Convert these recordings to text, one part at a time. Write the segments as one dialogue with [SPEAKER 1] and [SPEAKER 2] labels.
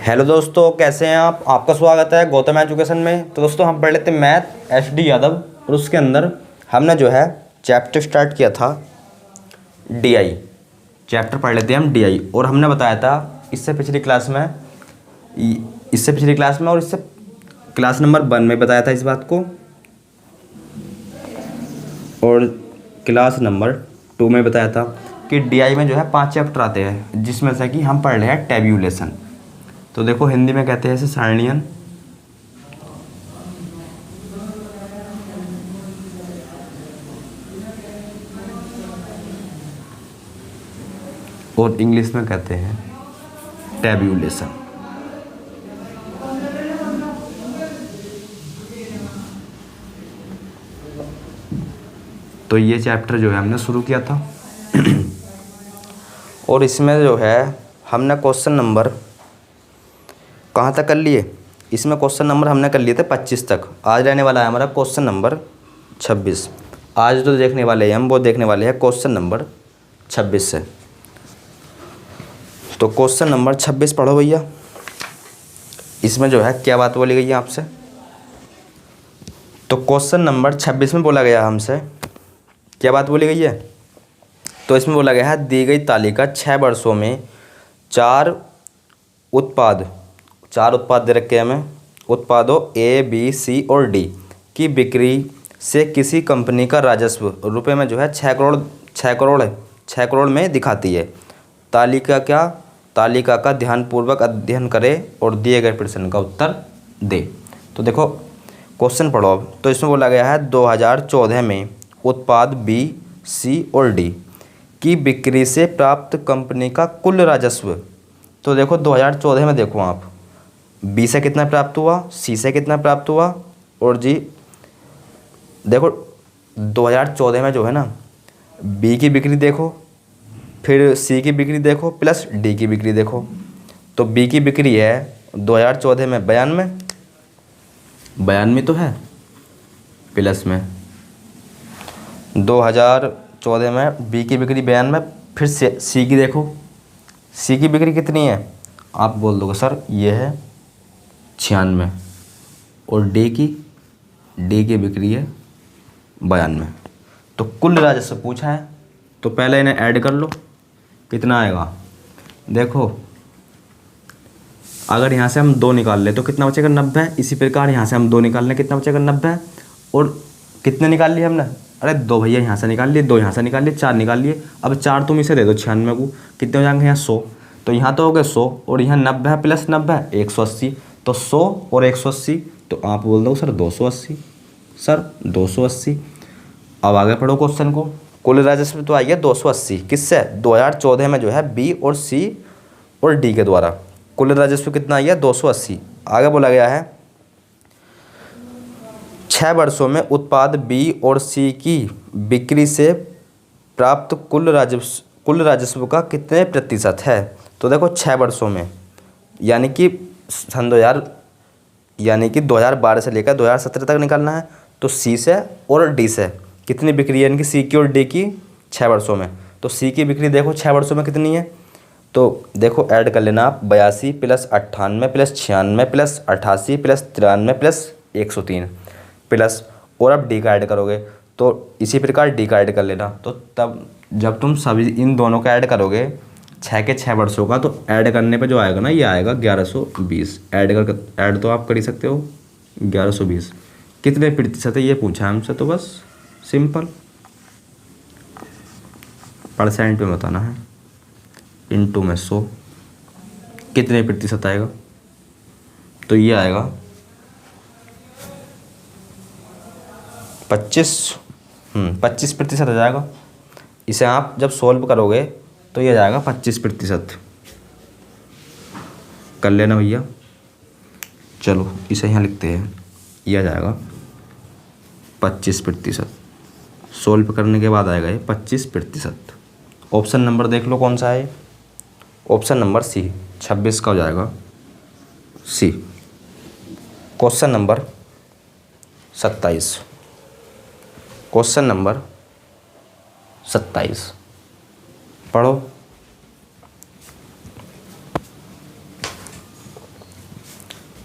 [SPEAKER 1] Hello दोस्तों, कैसे हैं आप। आपका स्वागत है गौतम एजुकेशन में। तो दोस्तों हम पढ़ लेते हैं मैथ एसडी यादव, और उसके अंदर हमने जो है चैप्टर स्टार्ट किया था डीआई। चैप्टर पढ़ लेते हैं हम डीआई। और हमने बताया था इससे पिछली क्लास में और इससे क्लास नंबर 1 में बताया था इस बात को, और क्लास नंबर 2 में बताया था कि डीआई में जो है 5 चैप्टर आते हैं, जिसमें से कि हम पढ़ रहे हैं टेब्यूलेशन। तो देखो हिंदी में कहते हैं इसे सारणीयन, और इंग्लिश में कहते हैं टेब्यूलेशन। तो ये चैप्टर जो है हमने शुरू किया था और इसमें जो है हमने क्वेश्चन नंबर कहाँ तक कर लिए। इसमें क्वेश्चन नंबर हमने कर लिए थे 25 तक। आज रहने वाला है हमारा क्वेश्चन नंबर 26। आज जो देखने वाले हैं हम वो देखने वाले हैं क्वेश्चन नंबर 26 से। तो क्वेश्चन नंबर 26 पढ़ो भैया। इसमें जो है क्या बात बोली गई है आपसे। तो क्वेश्चन नंबर 26 में बोला गया हमसे क्या बात बोली गई है। तो इसमें बोला गया है दी गई तालिका 6 वर्षों में चार उत्पाद दे रखे हैं हमें। उत्पादों ए बी सी और डी की बिक्री से किसी कंपनी का राजस्व रुपए में जो है 6 करोड़ में दिखाती है। तालिका का ध्यानपूर्वक अध्ययन करें और दिए गए प्रश्न का उत्तर दे। तो देखो क्वेश्चन पढ़ो अब। तो इसमें बोला गया है 2014 में उत्पाद बी सी और डी की बिक्री से प्राप्त कंपनी का कुल राजस्व। तो देखो 2014 में देखो आप बी से कितना प्राप्त हुआ, सी से कितना प्राप्त हुआ, और जी देखो 2014 में जो है ना बी की बिक्री देखो, फिर सी की बिक्री देखो, प्लस डी की बिक्री देखो। तो बी की बिक्री है 2014 में 92 तो है, प्लस में 2014 में बी की बिक्री 92। फिर सी की देखो, सी की बिक्री कितनी है। आप बोल दोगे सर ये है 96, और डी की बिक्री है 92। तो कुल राजस्व पूछा है, तो पहले इन्हें ऐड कर लो कितना आएगा। देखो अगर यहाँ से हम 2 निकाल ले तो कितना बचेगा 90। इसी प्रकार यहाँ से हम 2 निकाल लें कितना बचेगा 90। और कितने निकाल लिए हमने, अरे 2 भैया यहाँ से निकाल लिए, 2 यहाँ से निकाल लिए, 4 निकाल लिए। अब 4 तुम इसे दे दो 96 को, कितने हो जाएंगे यहाँ 100। तो यहाँ तो हो गए 100, और यहाँ 90 है प्लस 90 है 180। तो 100 और 180, तो आप बोल दो सर 280, सर 280। अब आगे पढ़ो क्वेश्चन को। कुल राजस्व तो आई है 280 किससे 2014 में जो है बी और सी और डी के द्वारा कुल राजस्व कितना आई है 280। आगे बोला गया है 6 वर्षों में उत्पाद बी और सी की बिक्री से प्राप्त कुल राजस्व का कितने प्रतिशत है। तो देखो 6 वर्षों में यानी कि सन 2012 से लेकर 2017 तक निकालना है। तो सी से और डी से कितनी बिक्री है इनकी, सी की और डी की 6 वर्षों में। तो सी की बिक्री देखो 6 वर्षों में कितनी है। तो देखो ऐड कर लेना आप 82 plus 98 plus 96 plus 88 plus 93 plus 103 plus, और अब डी का ऐड करोगे तो इसी प्रकार डी का ऐड कर लेना। तो तब जब तुम सभी इन दोनों का ऐड करोगे 6 के 6 वर्षों का, तो ऐड करने पे जो आएगा ना ये आएगा 1120। ऐड तो आप कर ही सकते हो 1120 कितने प्रतिशत है ये पूछा है हमसे। तो बस सिंपल परसेंट में बताना है, इनटू में 100 कितने प्रतिशत आएगा। तो ये आएगा 25% आ जाएगा। इसे आप जब सॉल्व करोगे तो ये जाएगा 25%। कर लेना भैया। चलो इसे यहाँ लिखते हैं, यह जाएगा 25%। सॉल्व करने के बाद आएगा ये 25%। ऑप्शन नंबर देख लो कौन सा है। ऑप्शन नंबर सी 26 का हो जाएगा C. Question number 27। Question number 27 पढ़ो।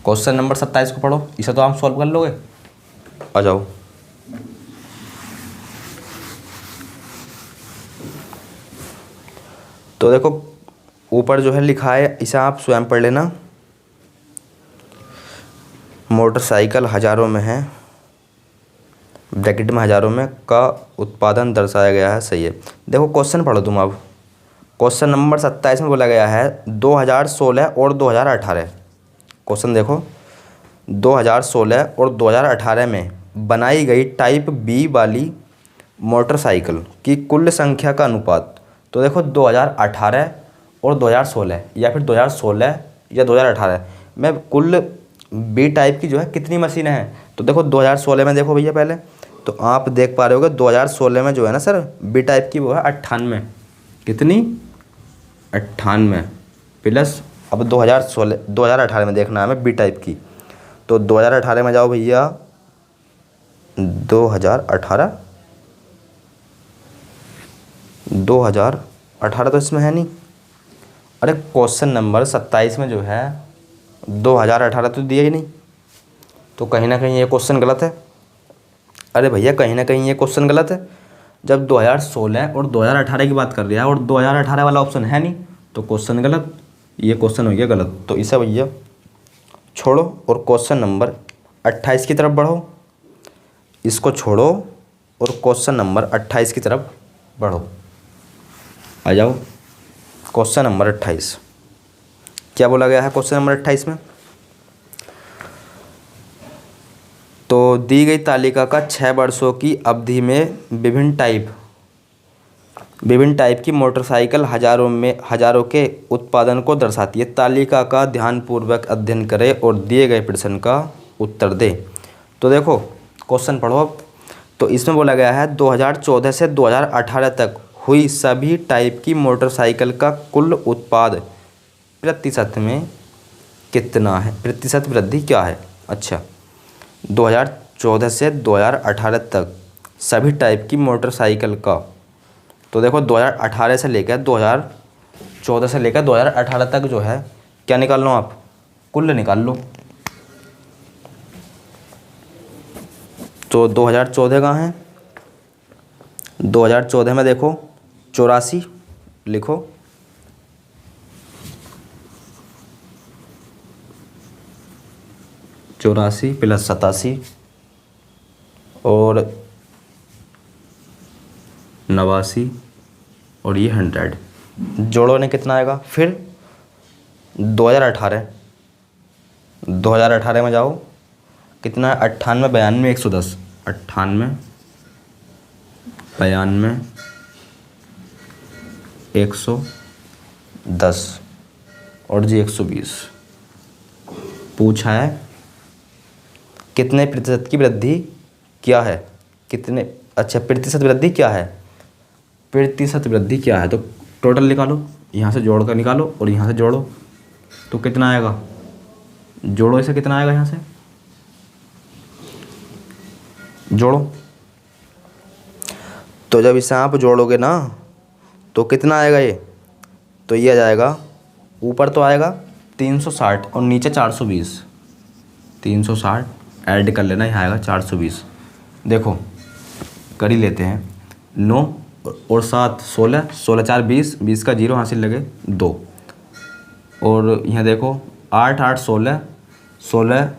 [SPEAKER 1] क्वेश्चन नंबर 27 को पढ़ो, इसे तो आप सॉल्व कर लोगे। आ जाओ। तो देखो ऊपर जो है लिखा है, इसे आप स्वयं पढ़ लेना। मोटरसाइकिल हजारों में है, ब्रैकेट में हजारों में का उत्पादन दर्शाया गया है, सही है। देखो क्वेश्चन पढ़ो तुम अब। क्वेश्चन नंबर 27 में बोला गया है 2016 और 2018। क्वेश्चन देखो, 2016 और 2018 में बनाई गई टाइप बी वाली मोटरसाइकिल की कुल संख्या का अनुपात। तो देखो 2018 और 2016 या फिर 2016 या 2018 में कुल बी टाइप की जो है कितनी मशीनें हैं। तो देखो 2016 में देखो भैया पहले, तो आप देख पा रहे होगे 2016 में जो है ना सर बी टाइप की वो है 98। कितनी? 98 प्लस अब 2018 में देखना है हमें बी टाइप की। तो 2018 में जाओ भैया, 2018 तो इसमें है नहीं। अरे क्वेश्चन नंबर 27 में जो है 2018 तो दिया ही नहीं, तो कहीं ना कहीं ये क्वेश्चन गलत है। अरे भैया कहीं ना कहीं ये क्वेश्चन गलत है। जब 2016 और 2018 की बात कर रहा है और 2018 वाला ऑप्शन है नहीं, तो क्वेश्चन गलत, ये क्वेश्चन हो गया गलत। तो इसे भैया छोड़ो और क्वेश्चन नंबर 28 की तरफ बढ़ो। इसको छोड़ो और क्वेश्चन नंबर 28 की तरफ बढ़ो। आ जाओ क्वेश्चन नंबर 28। क्या बोला गया है क्वेश्चन नंबर 28 में? तो दी गई तालिका का 6 वर्षों की अवधि में विभिन्न टाइप की मोटरसाइकिल हजारों के उत्पादन को दर्शाती है। तालिका का ध्यानपूर्वक अध्ययन करें और दिए गए प्रश्न का उत्तर दें। तो देखो क्वेश्चन पढ़ो अब। तो इसमें बोला गया है 2014 से 2018 तक हुई सभी टाइप की मोटरसाइकिल का कुल उत्पाद प्रतिशत में कितना है, प्रतिशत वृद्धि क्या है। अच्छा, 2014 से 2018 तक सभी टाइप की मोटरसाइकिल का, तो देखो 2014 से लेकर 2018 तक जो है क्या निकाल लो आप, कुल निकाल लो। तो 2014 कहाँ है? 2014 में देखो 84 लिखो, चौरासी प्लस 87 और 89 और ये 100 जोड़ो ने कितना आएगा। फिर 2018 में जाओ, कितना है? 98 92 110, 98 92 110 और जी 120 पूछा है कितने प्रतिशत की वृद्धि क्या है, कितने, अच्छा प्रतिशत वृद्धि क्या है, प्रतिशत वृद्धि क्या है। तो टोटल निकालो, यहाँ से जोड़ कर निकालो और यहाँ से जोड़ो, तो कितना आएगा, जोड़ो इसे, कितना आएगा यहाँ से जोड़ो। तो जब इसे आप जोड़ोगे ना तो कितना आएगा ये, तो ये आ जाएगा, ऊपर तो आएगा 360 और नीचे 420, 360 ऐड कर लेना, यहाँ आएगा 420। देखो कर ही लेते हैं, 9 और 7 16, 16 4 20, 20 का 0 हासिल लगे 2, और यहाँ देखो 8 8 16, 16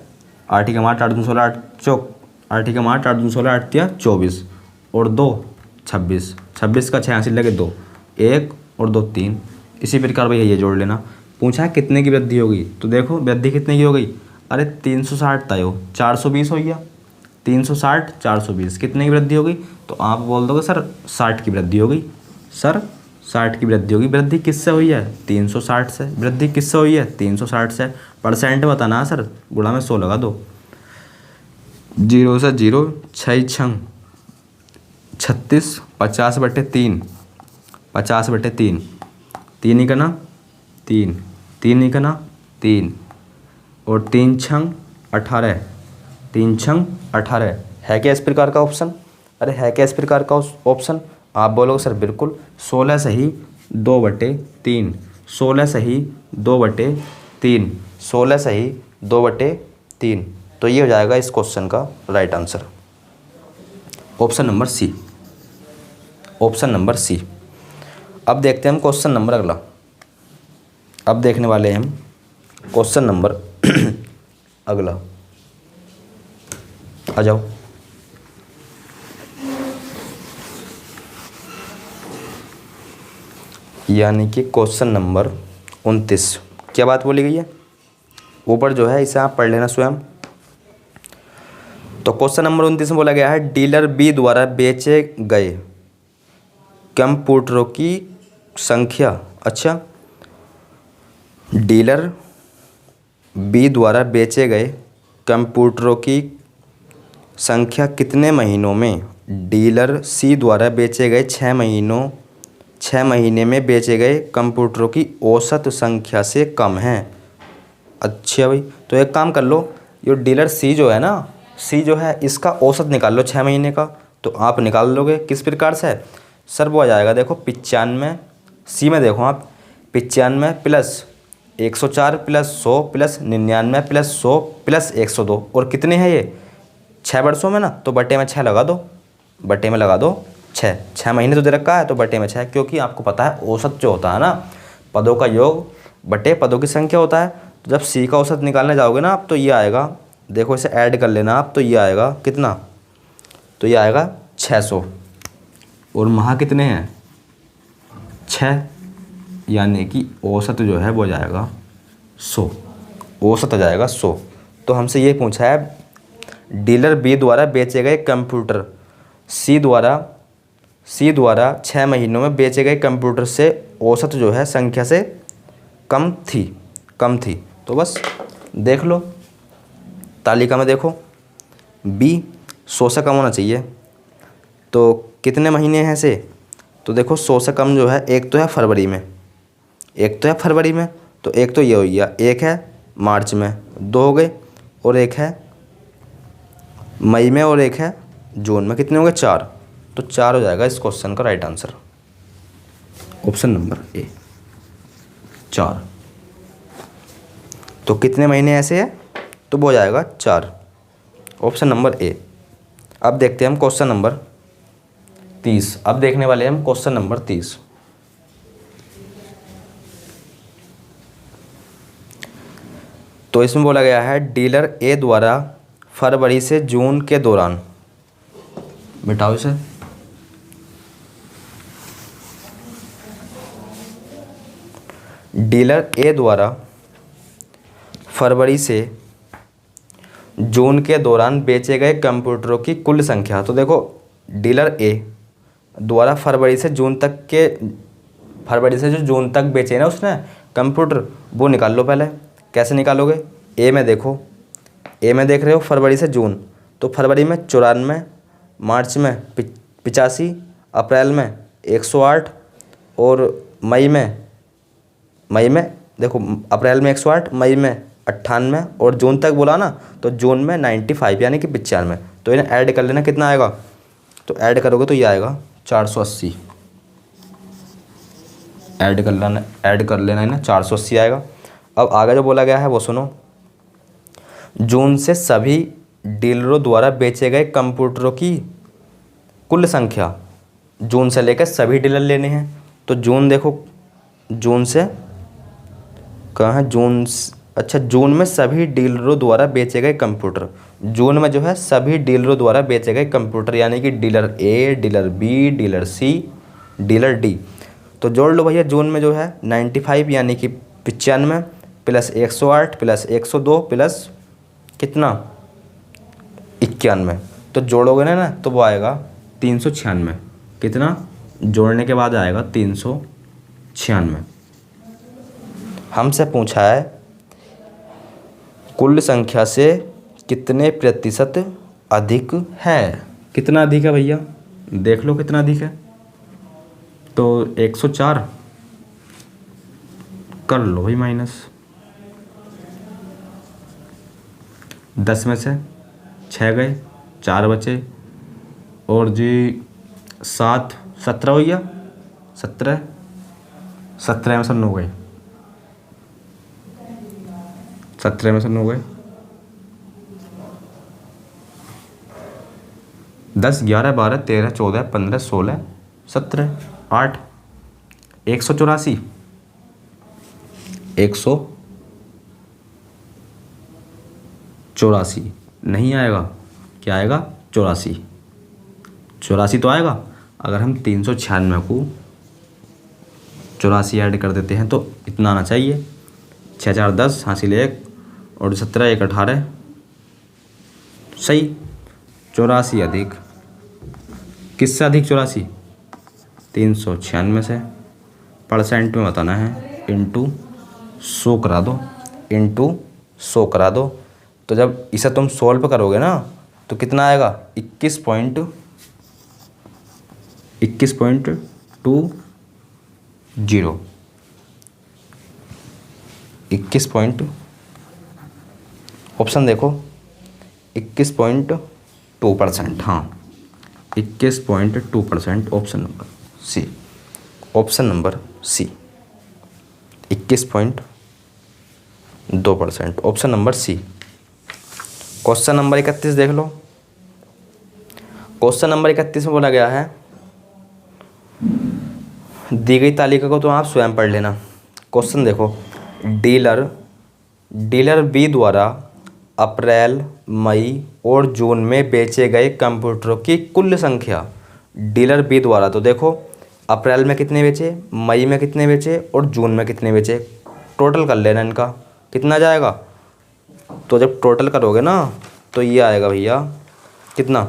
[SPEAKER 1] 8 का 8 8 2 16 8 चौक 8 का 8 8 2 16 8 तिया 24 और 2 26, 26 का 6 हासिल लगे 2, 1 और 2 3। इसी प्रकार भैया ये जोड़ लेना। पूछा है कितने की वृद्धि होगी, तो देखो वृद्धि कितने की हो गई, अरे 360 तय हो 420 हो गया, 360 420 कितने की वृद्धि होगी, तो आप बोल दोगे सर 60 की वृद्धि हो गई, सर 60 की वृद्धि होगी। वृद्धि किससे हुई है, 360 से। वृद्धि किससे हुई है, 360 से। परसेंट बताना है सर, गुणा में 100 लगा दो, 0 से 0 6 छंग 36, 50/3, 50/3, 3 ही करना 3, 3 ही करना 3 और 3 छंग 18, 3 छंग 18। है क्या इस प्रकार का ऑप्शन, अरे है क्या इस प्रकार का ऑप्शन। आप बोलोगे सर बिल्कुल, 16 सही 2/3, 16 सही 2/3, 16 सही 2/3। तो ये हो जाएगा इस क्वेश्चन का right answer, option number C, option number C. अब देखते हैं हम क्वेश्चन नंबर अगला। अब देखने वाले हैं हम क्वेश्चन नंबर अगला, आ जाओ। यानी कि क्वेश्चन नंबर 29। क्या बात बोली गई है ऊपर जो है, इसे आप पढ़ लेना स्वयं। तो क्वेश्चन नंबर 29 में बोला गया है डीलर बी द्वारा बेचे गए कंप्यूटरों की संख्या। अच्छा, डीलर बी द्वारा बेचे गए कंप्यूटरों की संख्या कितने महीनों में डीलर सी द्वारा बेचे गए 6 महीने में बेचे गए कंप्यूटरों की औसत संख्या से कम है। अच्छा भाई, तो एक काम कर लो, ये डीलर सी जो है ना, सी जो है इसका औसत निकाल लो 6 महीने का। तो आप निकाल लोगे किस प्रकार से सर, वो आ जाएगा देखो 95, सी में देखो आप 95 plus 104 plus 100 plus 99 plus 100 plus 102, और कितने हैं ये 6 वर्षों में ना, तो बटे में 6 लगा दो, बटे में लगा दो 6 महीने तो दे रखा है, तो बटे में 6, क्योंकि आपको पता है औसत जो होता है ना, पदों का योग बटे पदों की संख्या होता है। तो जब सी का औसत निकालने जाओगे ना आप, तो ये आएगा, देखो इसे ऐड कर लेना आप, तो ये आएगा कितना, तो ये आएगा 600, और वहाँ कितने हैं 6, यानी कि औसत जो है वो आ जाएगा 100, औसत आ जाएगा 100। तो हमसे ये पूछा है डीलर बी द्वारा बेचे गए कंप्यूटर सी द्वारा 6 महीनों में बेचे गए कंप्यूटर से औसत जो है संख्या से कम थी। तो बस देख लो तालिका में, देखो बी 100 से कम होना चाहिए, तो कितने महीने हैं से, तो देखो 100 से कम जो है, एक तो है फरवरी में, तो एक तो ये हो गया, एक है मार्च में, 2 हो गए, और एक है मई में, और एक है जून में, कितने हो गए 4। तो 4 हो जाएगा इस क्वेश्चन का right answer, option number A 4। तो कितने महीने ऐसे है, तो वो हो जाएगा 4, ऑप्शन नंबर ए। अब देखते हैं हम क्वेश्चन नंबर 30। अब देखने वाले हैं हम क्वेश्चन नंबर 30। तो इसमें बोला गया है डीलर ए द्वारा फरवरी से जून के दौरान, मिटाओ इसे, डीलर ए द्वारा फरवरी से जून के दौरान बेचे गए कंप्यूटरों की कुल संख्या। तो देखो डीलर ए द्वारा फरवरी से जून जो जून तक बेचे ना उसने कंप्यूटर, वो निकाल लो पहले। कैसे निकालोगे, ए में देखो, ए में देख रहे हो फरवरी से जून, तो फरवरी में 94, मार्च में 85, अप्रैल में 108, और मई में देखो अप्रैल में 108, मई में 98, और जून तक बोला ना, तो जून में 95 यानी कि 95। तो इन्हें ऐड कर लेना, कितना आएगा, तो ऐड करोगे तो ये आएगा 480, ऐड कर लेना इन्हें, 480 आएगा। अब आगे जो बोला गया है वो सुनो, जून से सभी डीलरों द्वारा बेचे गए कंप्यूटरों की कुल संख्या, जून से लेकर सभी डीलर लेने हैं। तो जून देखो, जून से कहाँ है, अच्छा जून में सभी डीलरों द्वारा बेचे गए कंप्यूटर, जून में जो है सभी डीलरों द्वारा बेचे गए कंप्यूटर, यानी कि डीलर ए, डीलर बी, डीलर सी, डीलर डी। तो जोड़ लो भैया, जून में जो है 95 यानी कि 95 प्लस 108 प्लस 102 प्लस कितना 91, तो जोड़ोगे ना तो वो आएगा 396। कितना जोड़ने के बाद आएगा 396। हमसे पूछा है कुल संख्या से कितने प्रतिशत अधिक है। कितना अधिक है भैया, देख लो कितना अधिक है, तो 104 कर लो भाई माइनस, 10 में से 6 गए, 4 बचे, और जी 7, 17 हो गया, 17 में से 9 गए, 17 में से 9 गए, 10 11 12 13 14 15 16 17 8 184, 184 नहीं आएगा, क्या आएगा 84, 84 तो आएगा। अगर हम 396 को 84 ऐड कर देते हैं तो इतना आना चाहिए, 6 4 10 हासिल 1 और 17 1 18, सही। 84 अधिक, किससे अधिक 84? 396 से, परसेंट में बताना है, इंटू 100 करा दो, इंटू 100 करा दो। तो जब इसे तुम सॉल्व करोगे ना तो कितना आएगा? 21.20, 21 पॉइंट, ऑप्शन देखो 21.2%, हाँ 21.2%, option number C, option number C 21.2%, option number C. Question number 31 देख लो। क्वेश्चन नंबर 31 में बोला गया है, दी गई तालिका को तो आप स्वयं पढ़ लेना। क्वेश्चन देखो, डीलर बी द्वारा अप्रैल मई और जून में बेचे गए कंप्यूटरों की कुल संख्या। डीलर बी द्वारा, तो देखो अप्रैल में कितने बेचे, मई में कितने बेचे और जून में कितने बेचे, टोटल कर लेना इनका, कितना जाएगा। तो जब टोटल करोगे ना तो ये आएगा भैया कितना,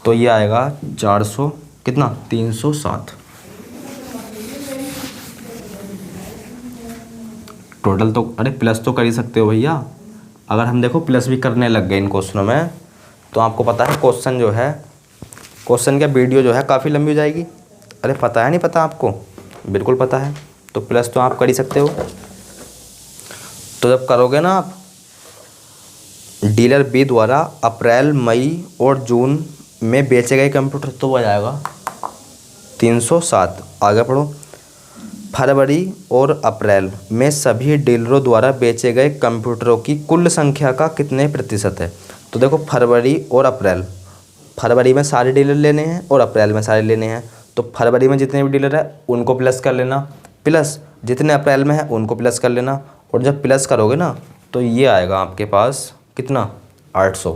[SPEAKER 1] तो ये आएगा 400 कितना 307। टोटल तो अरे प्लस तो कर ही सकते हो भैया। अगर हम देखो प्लस भी करने लग गए इन क्वेश्चनों में तो आपको पता है क्वेश्चन जो है, क्वेश्चन का वीडियो जो है काफ़ी लंबी हो जाएगी। अरे पता है नहीं पता आपको? बिल्कुल पता है। तो प्लस तो आप कर ही सकते हो। तो जब करोगे ना आप, डीलर बी द्वारा अप्रैल मई और जून में बेचे गए कंप्यूटर, तो वो जाएगा 307। आगे पढ़ो, फरवरी और अप्रैल में सभी डीलरों द्वारा बेचे गए कंप्यूटरों की कुल संख्या का कितने प्रतिशत है। तो देखो फरवरी और अप्रैल, फरवरी में सारे डीलर लेने हैं और अप्रैल में सारे लेने हैं। तो फरवरी में जितने भी डीलर है उनको प्लस कर लेना, प्लस जितने अप्रैल में है उनको प्लस कर लेना। और जब प्लस करोगे ना तो ये आएगा आपके पास कितना 800,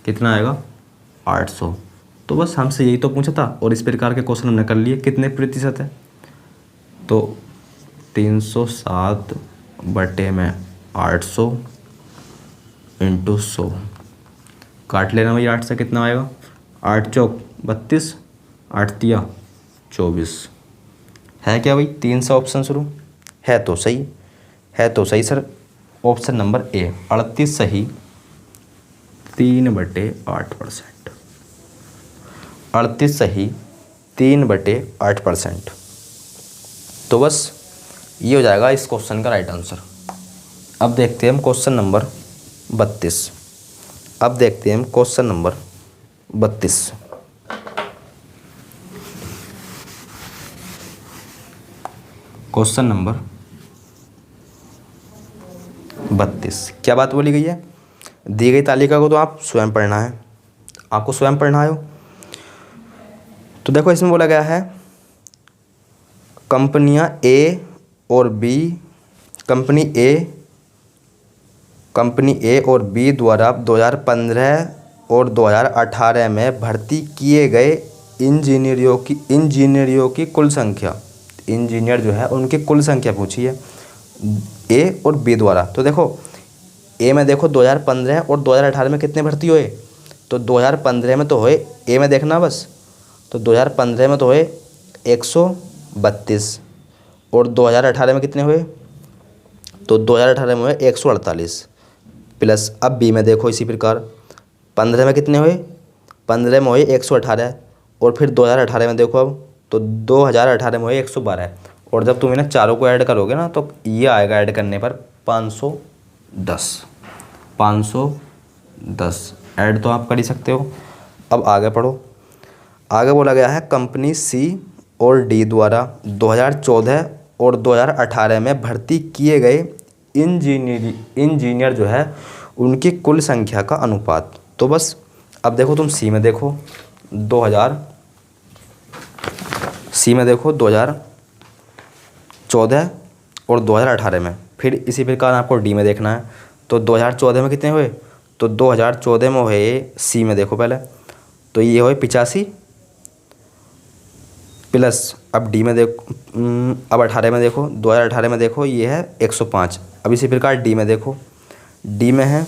[SPEAKER 1] कितना आएगा 800। तो बस हमसे यही तो पूछा था और इस प्रकार के क्वेश्चन हमने कर लिए। कितने प्रतिशत है, तो 307 बटे में 800 इंटू 100, काट लेना भाई 8 से, कितना आएगा 8 चौक 32, 8 तिया 24। है क्या भाई 3 से ऑप्शन शुरू? है तो सही, है तो सही सर। ऑप्शन नंबर ए 38 सही, 3/8%। 38 सही, 3/8%। तो बस ये हो जाएगा इस क्वेश्चन का राइट आंसर। अब देखते हैं हम क्वेश्चन नंबर 32। अब देखते हैं हम क्वेश्चन नंबर 32। क्वेश्चन नंबर 32 क्या बात बोली गई है, दी गई तालिका को तो आप स्वयं पढ़ना है, आपको स्वयं पढ़ना है। तो देखो इसमें बोला गया है कंपनियां ए और बी, कंपनी ए और बी द्वारा 2015 और 2018 में भर्ती किए गए इंजीनियरों की कुल संख्या। इंजीनियर जो है उनकी कुल संख्या पूछी है ए और बी द्वारा। तो देखो ए में देखो 2015 और 2018 में कितने भर्ती हुए, तो 2015 में तो हुए, ए में देखना बस, तो 2015 में तो हुए 132 और 2018 में कितने हुए, तो 2018 में हुए 148 प्लस। अब बी में देखो इसी प्रकार 15 में कितने हुए, 15 में हुए 118 और फिर 2018 में देखो अब, तो 2018 में हुए 112 और जब तुम इन्हें चारों को ऐड करोगे ना तो ये आएगा ऐड करने पर 510 ऐड तो आप कर ही सकते हो। अब आगे पढ़ो, आगे बोला गया है कंपनी सी और डी द्वारा 2014 और 2018 में भर्ती किए गए इंजीनियर जो है उनकी कुल संख्या का अनुपात। तो बस अब देखो तुम सी में देखो 2014 और 2018 में, फिर इसी प्रकार आपको डी में देखना है। तो 2014 में कितने हुए, तो 2014 में हुए, सी में देखो पहले, तो ये हुए 85 प्लस, अब डी में देखो, अब 18 में देखो, 2018 में देखो ये है 105। अब इसी प्रकार डी में देखो, डी में है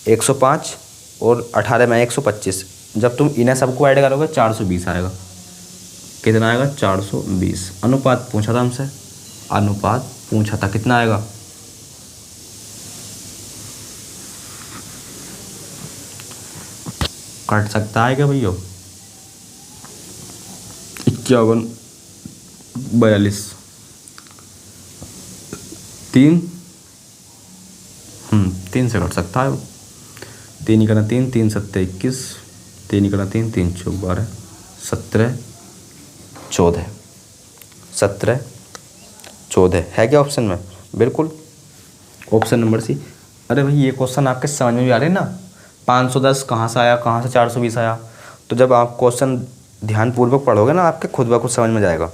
[SPEAKER 1] 105 और 18 में है 125। जब तुम इन्हें सबको ऐड करोगे 420 आएगा। कितना आएगा, 420। अनुपात पूछा था हमसे, अनुपात पूछा था, कितना आएगा, कट सकता है क्या भैया, 51 42 3 से कट सकता है वो। 3 ही करना 3, 3 7 21, 3 ही करना 3, 3 चौक 12, 17 14, 17 14 है क्या ऑप्शन में, बिल्कुल ऑप्शन नंबर सी। अरे भाई ये क्वेश्चन आपके समझ में भी आ रहे हैं ना, 510 कहाँ से आया, कहाँ से 420 आया। तो जब आप क्वेश्चन ध्यानपूर्वक पढ़ोगे ना, आपके खुद ब खुद समझ में जाएगा।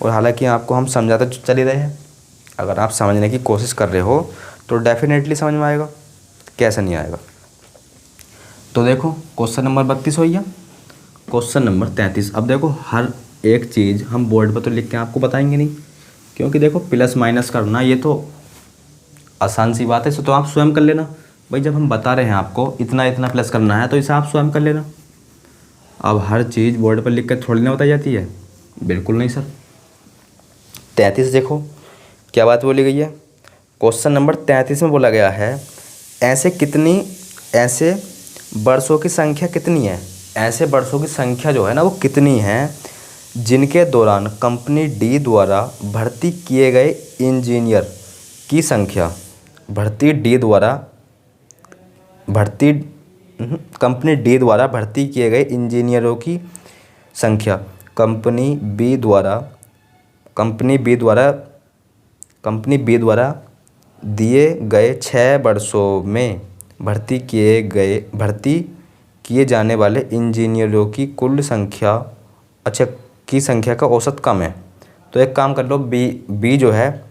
[SPEAKER 1] और हालांकि आपको हम समझाते चल ही रहे हैं, अगर आप समझने की कोशिश कर रहे हो तो डेफिनेटली समझ में आएगा, कैसे नहीं आएगा। तो देखो क्वेश्चन नंबर 32 हो गया, क्वेश्चन नंबर 33। अब देखो हर एक चीज़ हम बोर्ड पर तो लिख के आपको बताएंगे नहीं, क्योंकि देखो प्लस माइनस करना ये तो आसान सी बात है, इसे तो आप स्वयं कर लेना। भाई जब हम बता रहे हैं आपको इतना इतना प्लस करना है, तो इसे आप स्वयं कर लेना। अब हर चीज़ बोर्ड पर लिख कर थोड़ी ना बताई जाती है, बिल्कुल नहीं सर। 33 देखो क्या बात बोली गई है, क्वेश्चन नंबर 33 में बोला गया है ऐसे वर्षों की संख्या कितनी है, ऐसे वर्षों की संख्या जो है ना वो कितनी है जिनके दौरान कंपनी डी द्वारा भर्ती किए गए इंजीनियर की संख्या, कंपनी डी द्वारा भर्ती किए गए इंजीनियरों की संख्या, कंपनी बी द्वारा दिए गए 6 वर्षों में भर्ती किए जाने वाले इंजीनियरों की कुल संख्या, अच्छा की संख्या का औसत कम है। तो एक काम कर लो, बी जो है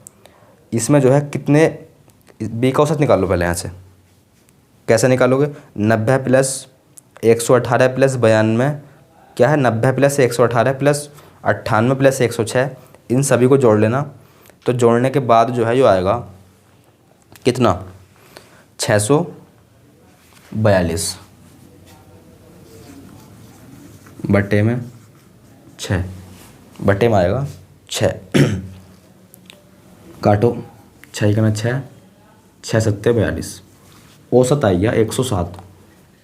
[SPEAKER 1] इसमें जो है कितने, बी का औसत निकाल लो पहले यहाँ से। कैसे निकालोगे, 90 प्लस 118 प्लस 92, क्या है 90 प्लस 118 प्लस 98 प्लस 106, इन सभी को जोड़ लेना। तो जोड़ने के बाद जो है जो आएगा कितना, 642 बटे में 6, बटे में आएगा 6 काटो, 6 का 6, 6 7 42, औसत आई है 107,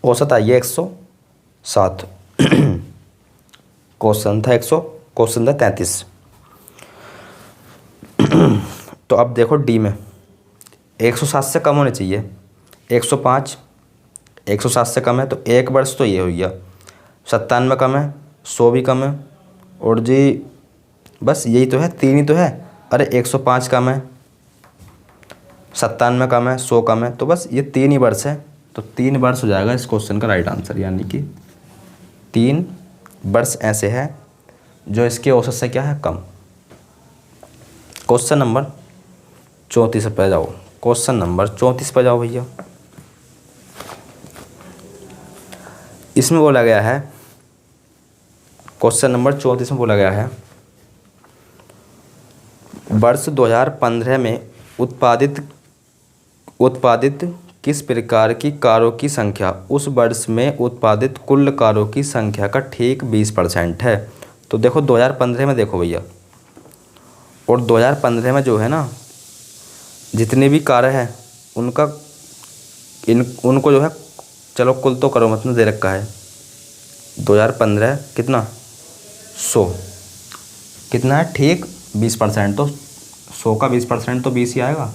[SPEAKER 1] औसत आई है 107। क्वेश्चन था 33। तो अब देखो डी में 107 से कम होने चाहिए, 105, 107 से कम है तो 1 वर्ष तो ये हो गया, 97 कम है, 100 भी कम है, और जी बस यही तो है, 3 ही तो है। अरे 105 कम है, 97 कम है, 100 कम है, तो बस ये 3 ही वर्ष है। तो 3 वर्ष हो जाएगा इस क्वेश्चन का राइट आंसर, यानी कि 3 वर्ष ऐसे है जो इसके औसत से क्या है, कम। क्वेश्चन नंबर 34 पर जाओ, क्वेश्चन नंबर 34 पर जाओ भैया। इसमें बोला गया है, क्वेश्चन नंबर 34 में बोला गया है वर्ष 2015 में उत्पादित किस प्रकार की कारों की संख्या उस वर्ष में उत्पादित कुल कारों की संख्या का ठीक 20% है। तो देखो 2015 में देखो भैया, और 2015 में जो है ना जितनी भी कारें हैं उनको जो है, चलो कुल तो करो मतलब दे रखा है 2015 कितना 100, कितना है ठीक 20%, तो 100 का 20% तो 20 ही आएगा,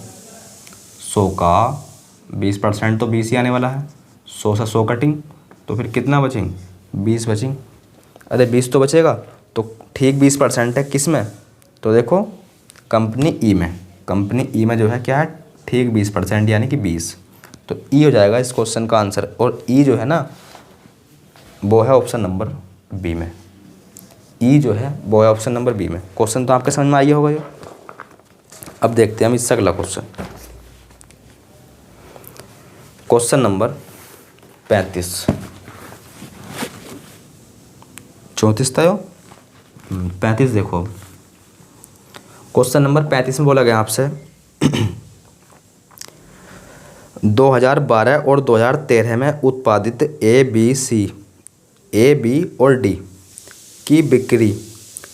[SPEAKER 1] 100 का 20% तो 20 ही आने वाला है। 100 से 100 कटिंग, तो फिर कितना बचेंगे, 20 बचेंगे। अरे 20 तो बचेगा, तो ठीक 20% है किस में, तो देखो कंपनी ई में, कंपनी ई में जो है क्या है ठीक 20% यानी कि 20। तो ई हो जाएगा इस क्वेश्चन का आंसर। और ई जो है ना वो है ऑप्शन नंबर बी में। ई जो है वो है ऑप्शन नंबर बी में। क्वेश्चन तो आपके समझ में आइए होगा ये। अब देखते हैं हम इससे अगला क्वेश्चन। Question number 35। 34 था यो 35 देखो। अब क्वेश्चन नंबर 35 में बोला गया आपसे 2012 और 2013 में उत्पादित ए बी और डी की बिक्री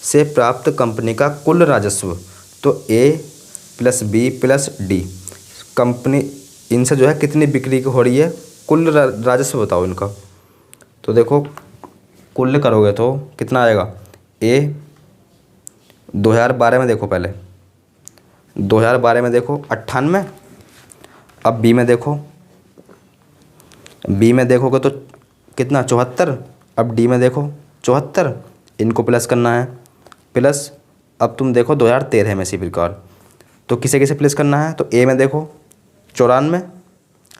[SPEAKER 1] से प्राप्त कंपनी का कुल राजस्व। तो A plus B plus D company, इनसे जो है कितनी बिक्री हो रही है, कुल राजस्व बताओ इनका। तो देखो कुल करोगे तो कितना आएगा। ए 2012 में देखो, पहले 2012 में देखो 98। अब बी में देखो, बी में देखोगे तो कितना 74। अब डी में देखो 74, इनको प्लस करना है प्लस। अब तुम देखो 2013 में इसी प्रकार, तो किसे किसे प्लस करना है। तो ए में देखो 94,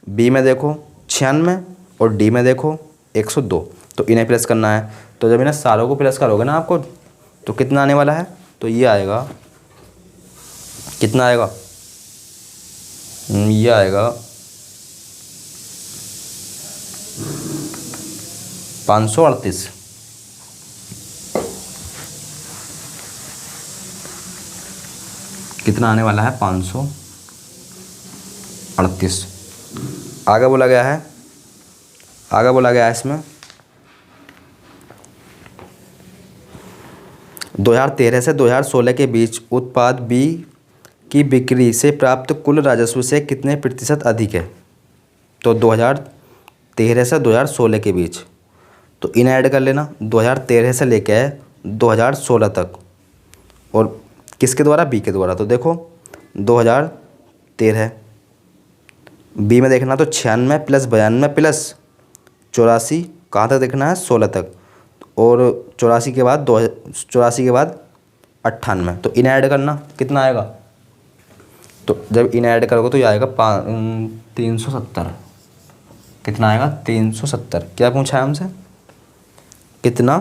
[SPEAKER 1] बी में देखो 96 और डी में देखो 102, तो इन्हें प्लस करना है। तो जब इन्हें सारों को प्लस करोगे ना आपको, तो कितना आने वाला है। तो ये आएगा, कितना आएगा, ये आएगा 538। कितना आने वाला है 538। आगे बोला गया है, आगे बोला गया है इसमें 2013 से 2016 के बीच उत्पाद बी की बिक्री से प्राप्त कुल राजस्व से कितने प्रतिशत अधिक है। तो 2013 से 2016 के बीच, तो इन्हें ऐड कर लेना 2013 से लेकर 2016 तक, और किसके द्वारा, बी के द्वारा। तो देखो 2013 बी में देखना तो 96 प्लस 92 प्लस 84, कहाँ तक देखना है 16 तक, और 84 के बाद 98, तो इन्हें ऐड करना कितना आएगा। तो जब इन्हें ऐड करोगे तो ये आएगा 370। कितना आएगा 370। क्या पूछा है हमसे, कितना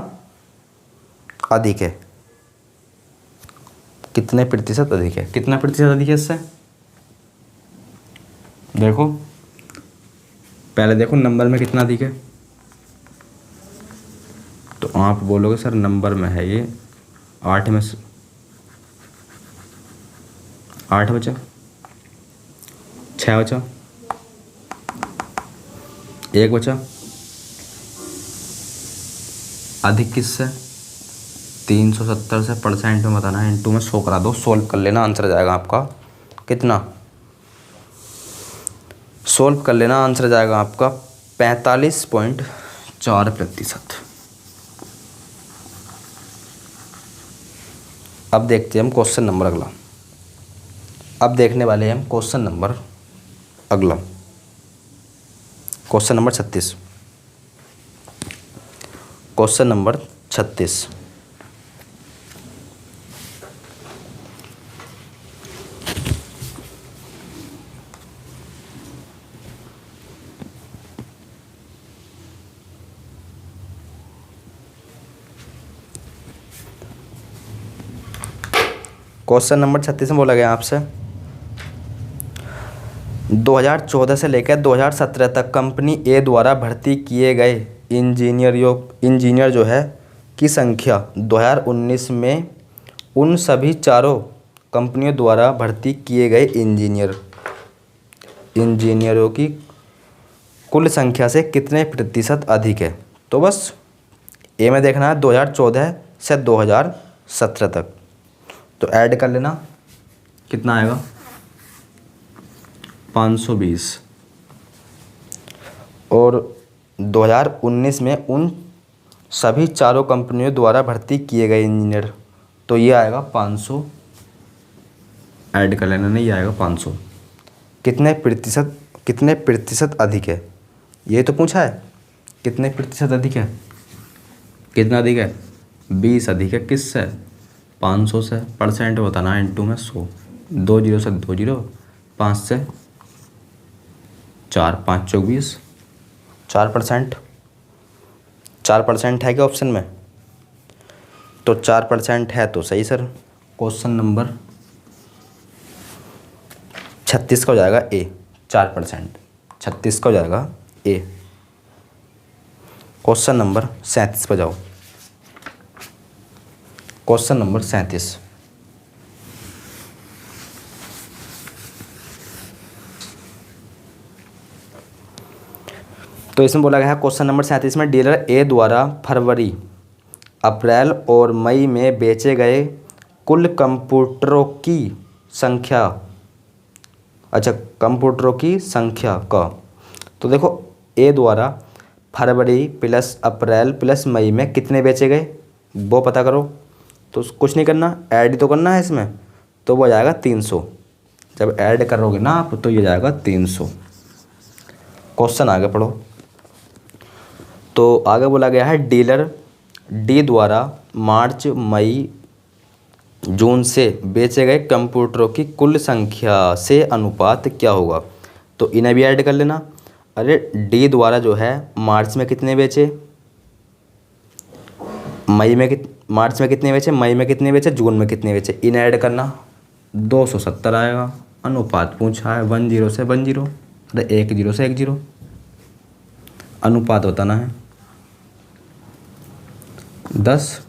[SPEAKER 1] अधिक है, कितने प्रतिशत अधिक है, कितना प्रतिशत अधिक है इससे। देखो पहले देखो नंबर में कितना अधिक है, तो आप बोलोगे सर नंबर में है ये 8 में से 8 बचा, 6 बचा, 1 बचा। अधिक किससे, 370 से परसेंट में बताना है, इंटू में 100 करा दो, सोल्व कर लेना, आंसर जाएगा आपका कितना, सोल्व कर लेना, आंसर जाएगा आपका 45.4%। अब देखते हैं हम क्वेश्चन नंबर अगला। अब देखने वाले हैं हम क्वेश्चन नंबर अगला, question number 36। Question number 36। Question number 36 में बोला गया आपसे 2014 से लेकर 2017 तक कंपनी ए द्वारा भर्ती किए गए इंजीनियर जो है की संख्या 2019 में उन सभी चारों कंपनियों द्वारा भर्ती किए गए इंजीनियरों की कुल संख्या से कितने प्रतिशत अधिक है। तो बस ए में देखना है 2014 से 2017 तक, तो ऐड कर लेना, कितना आएगा 520, और 2019 में उन सभी चारों कंपनियों द्वारा भर्ती किए गए इंजीनियर, तो ये आएगा 500, ऐड कर लेना, नहीं आएगा 500। कितने प्रतिशत अधिक है, ये तो पूछा है, कितने प्रतिशत अधिक है, कितना अधिक है 20 अधिक है, किससे 500 से, परसेंट बताना है, इंटू में 100, 2 जीरो से 2 जीरो, 5 से 4, 5 चौक 20, 4%। 4% है क्या ऑप्शन में? तो 4% है तो सही सर। क्वेश्चन नंबर 36 का हो जाएगा ए। 4%, 36 का हो जाएगा ए। क्वेश्चन नंबर 37 पर जाओ। क्वेश्चन नंबर 37, तो इसमें बोला गया है क्वेश्चन नंबर 37 में डीलर ए द्वारा फरवरी, अप्रैल और मई में बेचे गए कुल कंप्यूटरों की संख्या, अच्छा कंप्यूटरों की संख्या का, तो देखो ए द्वारा फरवरी प्लस अप्रैल प्लस मई में कितने बेचे गए वो पता करो। तो कुछ नहीं करना, ऐड ही तो करना है इसमें, तो वो आ जाएगा 300। जब ऐड करोगे ना आप तो ये जाएगा 300। क्वेश्चन आगे पढ़ो। तो आगे बोला गया है डीलर डी द्वारा मार्च मई जून से बेचे गए कंप्यूटरों की कुल संख्या से अनुपात क्या होगा। तो इन्हें भी ऐड कर लेना। अरे डी द्वारा जो है मार्च में कितने बेचे, मार्च में कितने बेचे, मई में कितने बेचे, जून में कितने बेचे, इन्हें ऐड करना। 270 आएगा। अनुपात पूछा है 10 से 10, अरे 10 से 10, अनुपात बताना है। 10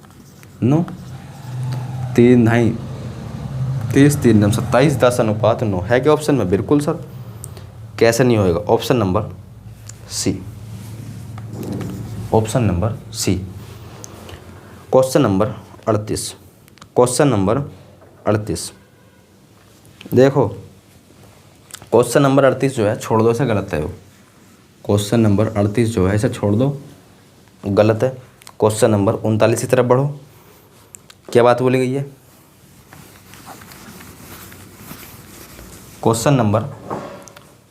[SPEAKER 1] 9 3 ढाई 30 3 9 27, 10 अनुपात 9 है क्या ऑप्शन में? बिल्कुल सर, कैसे नहीं होएगा। Option number C, option number C. Question number 38, question number 38 देखो, क्वेश्चन नंबर 38 जो है छोड़ दो, इसे गलत है वो। क्वेश्चन नंबर 38 जो है इसे छोड़ दो, गलत है। क्वेश्चन नंबर 39 की तरफ बढ़ो। क्या बात बोली गई है? क्वेश्चन नंबर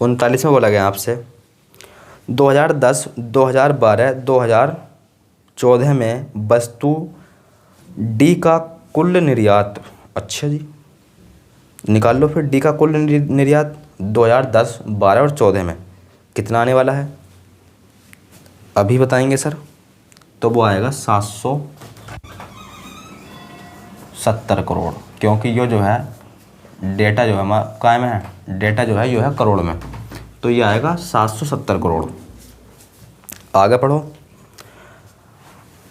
[SPEAKER 1] 39 में बोला गया आपसे 2010, 2012, 2014 में वस्तु डी का कुल निर्यात, अच्छा जी निकाल लो फिर डी का कुल निर्यात 2010, 12 और 14 में कितना आने वाला है, अभी बताएंगे सर। तो वो आएगा 770 करोड़, क्योंकि ये जो है डेटा जो है काय में है, डेटा जो है ये है करोड़ में, तो ये आएगा 770 करोड़। आगे पढ़ो।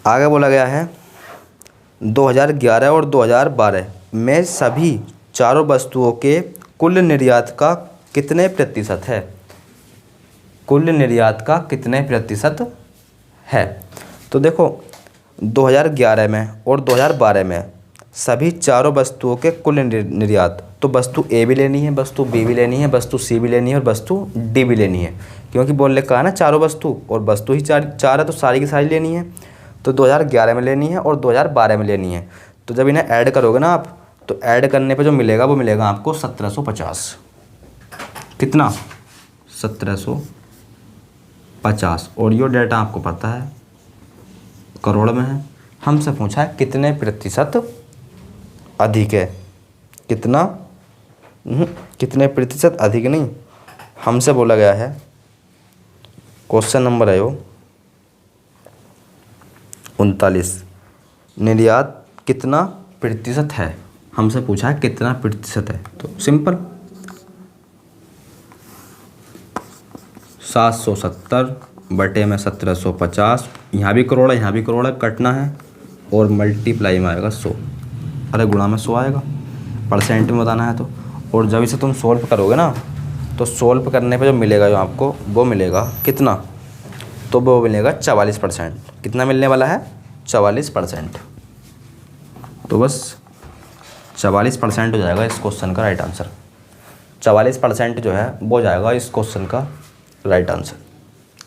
[SPEAKER 1] आगे बोला गया है 2011 और 2012 में सभी चारों वस्तुओं के कुल निर्यात का कितने प्रतिशत है, कुल निर्यात का कितने प्रतिशत है। तो देखो 2011 में और 2012 में सभी चारों वस्तुओं के कुल निर्यात, तो वस्तु ए भी लेनी है, वस्तु बी भी लेनी है, वस्तु सी भी लेनी है और वस्तु डी भी लेनी है, क्योंकि बोलने का है ना चारों वस्तु, और वस्तु ही चार है तो सारी की सारी लेनी है। तो 2011 में लेनी है और 2012 में लेनी है। तो जब इन्हें ऐड करोगे ना आप, तो ऐड करने पे जो मिलेगा वो मिलेगा आपको 1750। कितना? 1750। और ये डेटा आपको पता है करोड़ में है। हमसे पूछा है कितने प्रतिशत अधिक है, कितना कितने प्रतिशत अधिक नहीं, हमसे बोला गया है क्वेश्चन नंबर है वो 39, निर्यात कितना प्रतिशत है, हमसे पूछा है कितना प्रतिशत है। तो सिंपल 770 बटे में 1750, यहाँ भी करोड़ है यहाँ भी करोड़ है, कटना है और मल्टीप्लाई में आएगा 100, अरे गुणा में 100 आएगा, परसेंट में बताना है तो। और जब इसे तुम सोल्व करोगे ना, तो सोल्व करने पे जो मिलेगा जो आपको वो मिलेगा कितना, तो वो मिलेगा 44%। कितना मिलने वाला है? 44%। तो बस 44% हो जाएगा इस क्वेश्चन का राइट आंसर। 44% जो है वो जाएगा इस क्वेश्चन का राइट आंसर।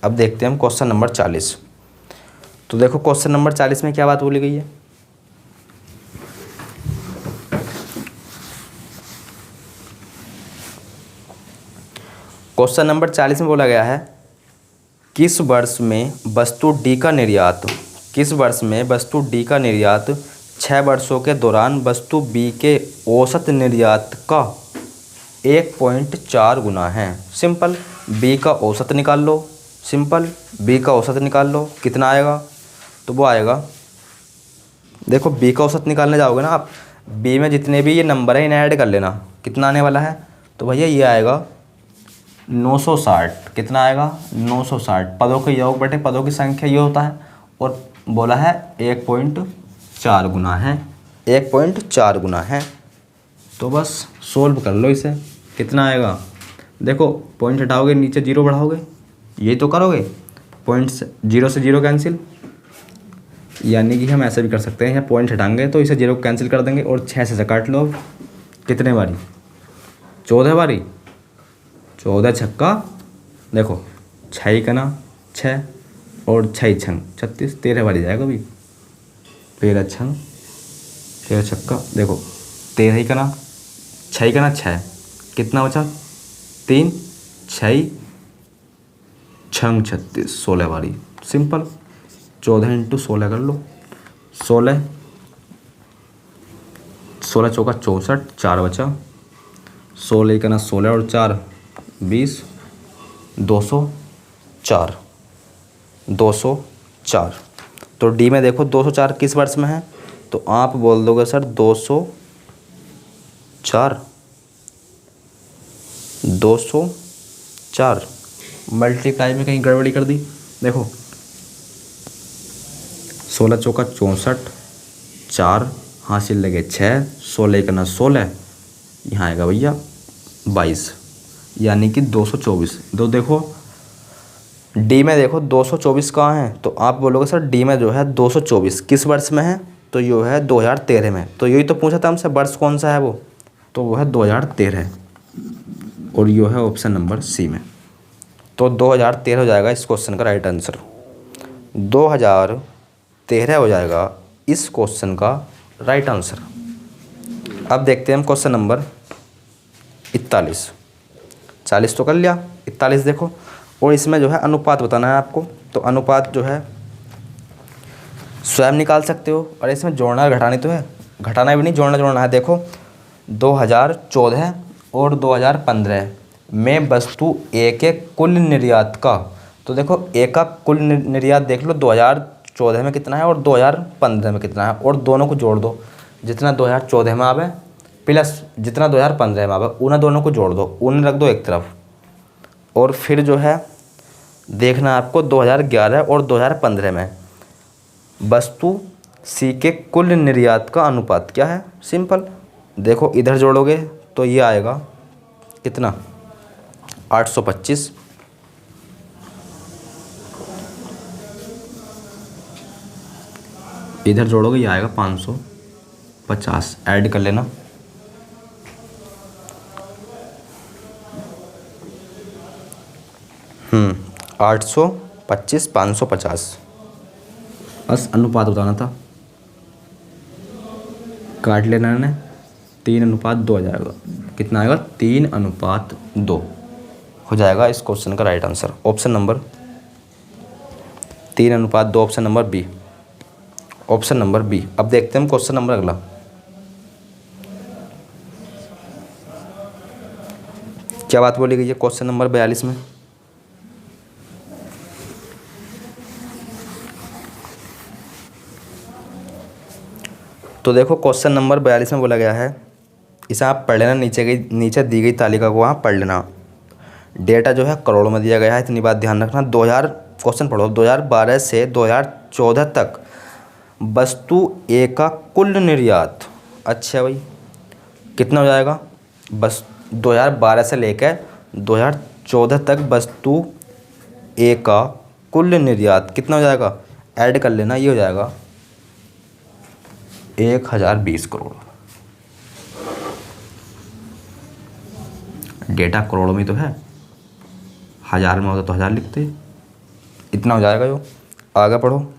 [SPEAKER 1] अब देखते हैं हम क्वेश्चन नंबर 40। तो देखो क्वेश्चन नंबर 40 में क्या बात बोली गई है। क्वेश्चन नंबर 40 में बोला गया है किस वर्ष में वस्तु डी का निर्यात, किस वर्ष में वस्तु डी का निर्यात 6 वर्षों के दौरान वस्तु बी के औसत निर्यात का 1.4 गुना है। सिंपल। बी का औसत निकाल लो। सिंपल। बी का औसत निकाल लो, कितना आएगा? तो वो आएगा, देखो बी का औसत निकालने जाओगे ना आप, बी में जितने भी ये नंबर हैं इन्हें ऐड कर लेना, कितना आने वाला है? तो भैया ये आएगा 960। कितना आएगा? 960। पदों के योग बटे पदों की संख्या ये होता है, और बोला है 1.4 गुना है। 1.4 गुना है। तो बस सोल्व कर लो इसे, कितना आएगा? देखो पॉइंट हटाओगे, नीचे जीरो बढ़ाओगे, यही तो करोगे। पॉइंट से जीरो कैंसिल, यानी कि हम ऐसे भी कर सकते हैं, यहाँ पॉइंट हटाएंगे तो इसे जीरो कैंसिल कर देंगे, और 6 से काट लो। कितने बारी? 14 बारी। 14 छक्का, देखो 6 का ना 6, और 6 छंग 36, 13 बारी जाएगा अभी। 13 छंग 13 छक्का, देखो 13 ही का ना 6 का ना 6, कितना बचा? 3 6 छंग 36, 16 बारी। सिंपल। 14 इंटू 16 कर लो। 16 चौका 64, 4 बचा। 16 का ना 16 और 4 20, 204। 204। तो डी में देखो 204 किस वर्ष में है? तो आप बोल दोगे सर 204। 204 मल्टीप्लाई में कहीं गड़बड़ी कर दी। देखो 16 चौका 64, 4 हासिल लगे 6, 16 का ना 16, यहाँ आएगा भैया 22, यानी कि 224। तो देखो डी में देखो 224 कहाँ है? तो आप बोलोगे सर डी में जो है 224 किस वर्ष में है? तो ये है 2013 में। तो यही तो पूछा था हमसे, वर्ष कौन सा है वो? तो वो है 2013, और ये है ऑप्शन नंबर सी में। तो 2013 हो जाएगा इस क्वेश्चन का राइट आंसर। 2013 हो जाएगा इस क्वेश्चन का राइट आंसर। अब देखते हैं हम क्वेश्चन नंबर 41। 40 तो कर लिया, 41 देखो, और इसमें जो है अनुपात बताना है आपको। तो अनुपात जो है स्वयं निकाल सकते हो, और इसमें जोड़ना और घटाना तो है, घटाना भी नहीं, जोड़ना है। देखो 2014 और 2015 में वस्तु ए के कुल निर्यात का, तो देखो ए का कुल निर्यात देख लो 2014 में कितना है और 2015 में कितना है, और दोनों को जोड़ दो। जितना 2014 में आवे प्लस जितना 2015 में आवे, उन्हें दोनों को जोड़ दो, उन्हें रख दो एक तरफ। और फिर जो है देखना आपको 2011 और 2015 में वस्तु सी के कुल निर्यात का अनुपात क्या है? सिंपल। देखो इधर जोड़ोगे तो ये आएगा कितना? 825। इधर जोड़ोगे ये आएगा 550। ऐड कर लेना। हम्म 825 550। बस अनुपात बताना था, काट लेना है। 3:2 आ जाएगा। कितना आएगा? 3:2 हो जाएगा इस क्वेश्चन का right answer. Option number 3:2, option number B. Option number B. अब देखते हैं हम क्वेश्चन नंबर अगला। क्या बात बोली गई है क्वेश्चन नंबर 42 में? तो देखो क्वेश्चन नंबर 42 में बोला गया है, इसे आप पढ़ लेना, नीचे दी गई तालिका को आप पढ़ लेना। डेटा जो है करोड़ों में दिया गया है, इतनी बात ध्यान रखना। 2000 क्वेश्चन पढ़ो। 2012 से 2014 तक वस्तु ए का कुल निर्यात, अच्छा भाई कितना हो जाएगा? बस 2012 से लेकर 2014 तक वस्तु ए का कुल निर्यात कितना हो जाएगा? ऐड कर लेना, ये हो जाएगा 1020 करोड़। डेटा करोड़ों में तो है, हज़ार में होता तो हज़ार लिखते, इतना हो जाएगा। जो आगे पढ़ो।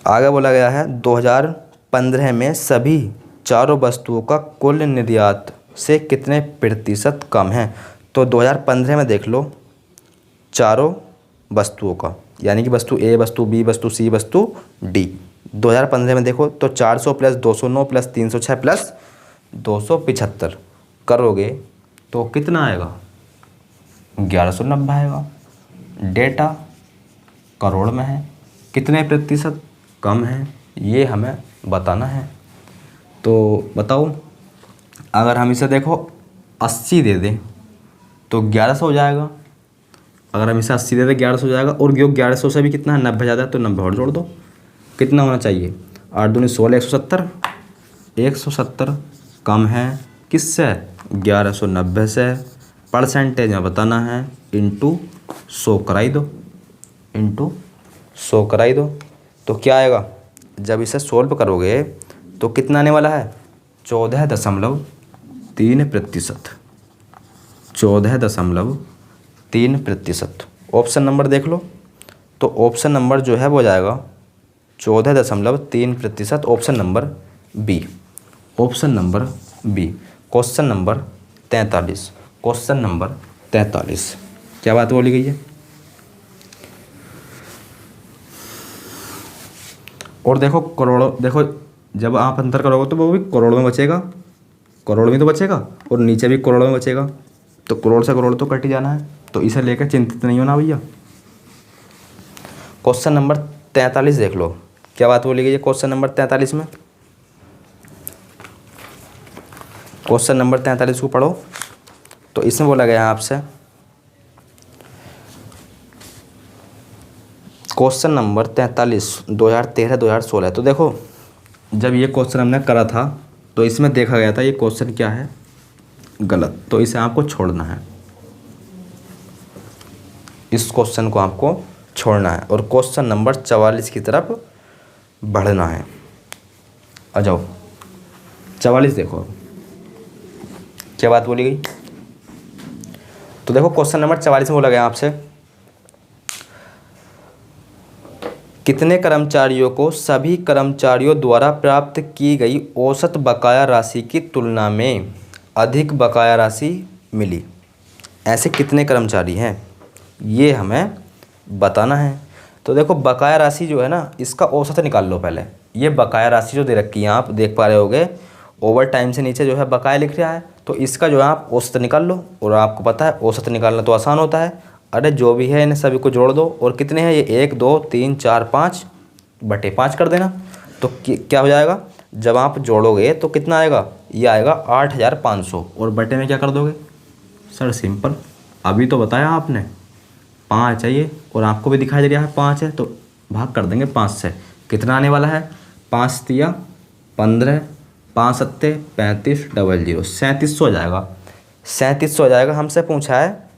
[SPEAKER 1] आगे बोला गया है 2015 में सभी चारों वस्तुओं का कुल निर्यात से कितने प्रतिशत कम है? तो 2015 में देख लो चारों वस्तुओं का, यानी कि वस्तु ए, वस्तु बी, वस्तु सी, वस्तु डी। 2015 में देखो तो 400 प्लस 209 प्लस 306 प्लस 275, करोगे तो कितना आएगा, 1190 आएगा। डेटा करोड़ में है, कितने प्रतिशत कम है ये हमें बताना है। तो बताओ, अगर हम इसे देखो 80 दे दें तो 1100 हो जाएगा। अगर हम इसे 80 दे दें 1100 हो जाएगा। और जो 1100 से भी कितना है, 90 ज़्यादा है तो 90 और जोड़ दो। कितना होना चाहिए, 8 दूनी 16, 170। 170 कम है किससे, 1190 से। परसेंटेज में बताना है, इंटू 100 कराई दो, इंटू 100 कराई दो। तो क्या आएगा, जब इसे सोल्व करोगे तो कितना आने वाला है, 14.3%। 14.3%। ऑप्शन नंबर देख लो, तो ऑप्शन नंबर जो है वो जाएगा 14.3%। Option number B, option number B. Question number 43, question number 43 क्या बात बोली गई है। और देखो करोड़ों, देखो जब आप अंतर करोगे तो वो भी करोड़ में बचेगा, करोड़ में तो बचेगा और नीचे भी करोड़ में बचेगा। तो करोड़ से करोड़ तो कट ही जाना है, तो इसे लेकर चिंतित नहीं होना भैया। क्वेश्चन नंबर 43 देख लो, क्या बात बोली गई है क्वेश्चन नंबर 43 में। क्वेश्चन नंबर 43 को पढ़ो। तो इसमें बोला गया है आपसे, क्वेश्चन नंबर 43 2013-2016। तो देखो जब ये क्वेश्चन हमने करा था तो इसमें देखा गया था ये क्वेश्चन क्या है, गलत। तो इसे आपको छोड़ना है, इस क्वेश्चन को आपको छोड़ना है और क्वेश्चन नंबर 44 की तरफ बढ़ना है। आ जाओ 44 देखो क्या बात बोली गई। तो देखो क्वेश्चन नंबर 44 में बोला गया आपसे, कितने कर्मचारियों को सभी कर्मचारियों द्वारा प्राप्त की गई औसत बकाया राशि की तुलना में अधिक बकाया राशि मिली। ऐसे कितने कर्मचारी हैं ये हमें बताना है। तो देखो बकाया राशि जो है ना, इसका औसत निकाल लो पहले। ये बकाया राशि जो दे रखी है आप देख पा रहे होगे, ओवर टाइम से नीचे जो है बकाया लिख रहा है, तो इसका जो है आप औसत निकाल लो। और आपको पता है औसत निकालना तो आसान होता है, अरे जो भी है इन्हें सभी को जोड़ दो। और कितने हैं ये, 1 2 3 4 5/5 कर देना। तो क्या हो जाएगा, जब आप जोड़ोगे तो कितना आएगा, ये आएगा 8500। और बटे में क्या कर दोगे सर, सिंपल, अभी तो बताया आपने 5 चाहिए और आपको भी दिखाई दे रहा है 5 है, तो भाग कर देंगे 5 से। कितना आने वाला है, 5 तिया 15, 5 सत्ते 35, 00 3700 हो जाएगा। 3700 हो जाएगा। हमसे पूछा है,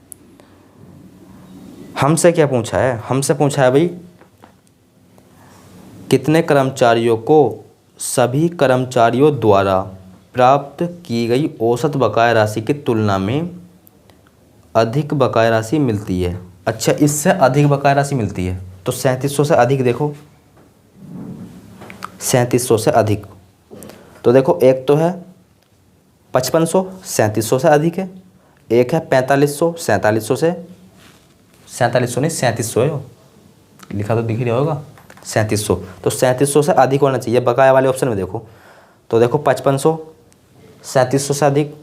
[SPEAKER 1] हमसे क्या पूछा है, हमसे पूछा है भाई कितने कर्मचारियों को सभी कर्मचारियों द्वारा प्राप्त की गई औसत बकाया राशि की तुलना में अधिक बकाया राशि मिलती है। अच्छा, इससे अधिक बकाया राशि मिलती है, तो 3700 से अधिक देखो, 3700 से अधिक। तो देखो एक तो है 5500, 3700 से अधिक है। एक है 4500, 4700 से, 4700 नहीं 3700 है, लिखा तो दिख ही रहा होगा 3700। तो 3700 से अधिक होना चाहिए बकाया वाले ऑप्शन में देखो। तो देखो 5500 3700 से अधिक,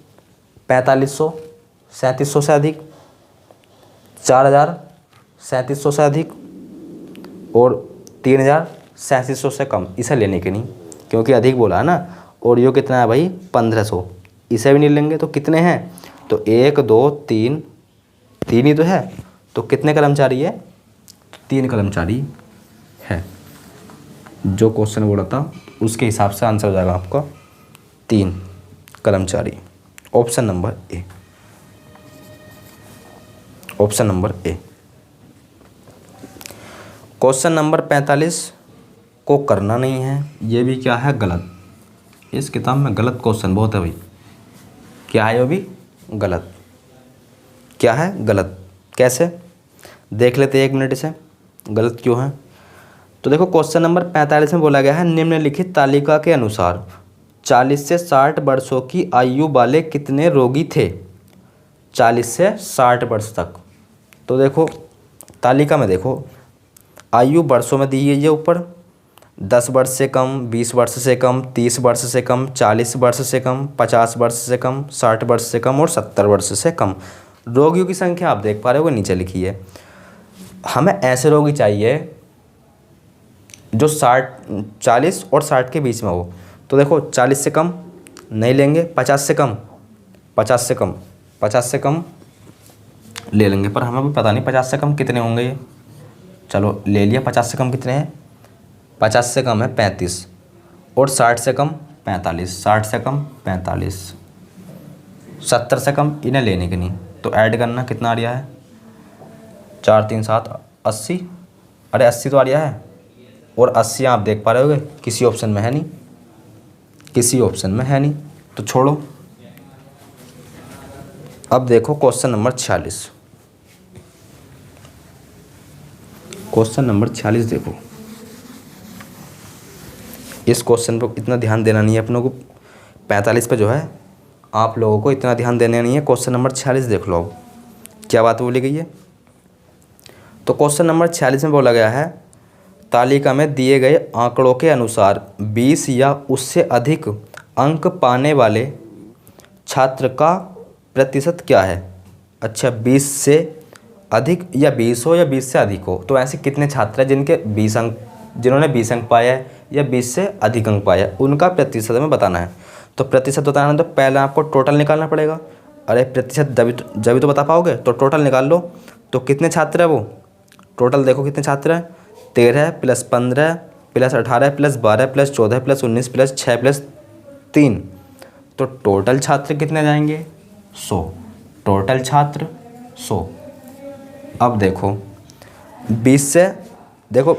[SPEAKER 1] 4500 3700 से अधिक, 4000 3700 से अधिक और 3000 3700 से कम। इसे लेने के नहीं, क्योंकि अधिक बोला है ना। और ये कितना है भाई 1500, इसे भी नहीं लेंगे। तो कितने हैं, तो 1 2 3, 3 ही तो है। तो कितने कर्मचारी है, 3 कर्मचारी है। जो क्वेश्चन बोला था उसके हिसाब से आंसर हो जाएगा आपका 3 कर्मचारी। Option number A, option number A. Question number 45 को करना नहीं है, ये भी क्या है, गलत। इस किताब में गलत क्वेश्चन बहुत है भाई। क्या है वो भी गलत, क्या है गलत, कैसे देख लेते हैं 1 मिनट इसे, गलत क्यों है। तो देखो क्वेश्चन नंबर 45 में बोला गया है, निम्नलिखित तालिका के अनुसार 40 से 60 वर्षों की आयु वाले कितने रोगी थे 40 से 60 वर्ष तक। तो देखो तालिका में देखो आयु वर्षों में दी है ये ऊपर, 10 वर्ष से कम, 20 वर्ष से कम, 30 वर्ष से कम, 40 वर्ष से कम, 50 वर्ष से कम, 60 वर्ष से कम और 70 वर्ष से कम। रोगियों की संख्या आप देख पा रहे हो नीचे लिखी है। हमें ऐसे रोगी चाहिए जो 40 और 60 के बीच में हो। तो देखो 40 से कम नहीं लेंगे, 50 से कम, 50 से कम, 50 से कम ले लेंगे, पर हमें भी पता नहीं 50 से कम कितने होंगे ये। चलो ले लिया, 50 से कम कितने हैं, 50 से कम है 35 और 60 से कम 45, 60 से कम 45, 70 से कम इन्हें लेने के नहीं। तो ऐड करना कितना आ रहा है, 4 3 7 80, अरे 80 तो आ रहा है, और 80 आप देख पा रहे होगे किसी ऑप्शन में है नहीं, किसी ऑप्शन में है नहीं, तो छोड़ो। अब देखो क्वेश्चन नंबर 46, क्वेश्चन नंबर 46 देखो। इस क्वेश्चन पर इतना ध्यान देना नहीं है अपनों को, 45 पे जो है आप लोगों को इतना ध्यान देना नहीं है। क्वेश्चन नंबर 46 देख लो क्या बात बोली गई है। तो क्वेश्चन नंबर 46 में बोला गया है, तालिका में दिए गए आंकड़ों के अनुसार 20 या उससे अधिक अंक पाने वाले छात्र का प्रतिशत क्या है। अच्छा, 20 से अधिक या 20 हो या 20 से अधिक हो, तो ऐसे कितने छात्र हैं जिनके 20 अंक, जिन्होंने 20 अंक पाया है या 20 से अधिक अंक पाया है, उनका प्रतिशत हमें बताना है। तो प्रतिशत बताना है तो पहले आपको टोटल निकालना पड़ेगा। अरे प्रतिशत जब तो बता पाओगे, तो टोटल निकाल लो। तो कितने छात्र है वो, टोटल देखो कितने छात्र हैं, 13 + 15 + 18 + 12 + 14 + 19 + 6 + 3, तो टोटल छात्र कितने जाएंगे, 100। टोटल छात्र 100। अब देखो 20 से देखो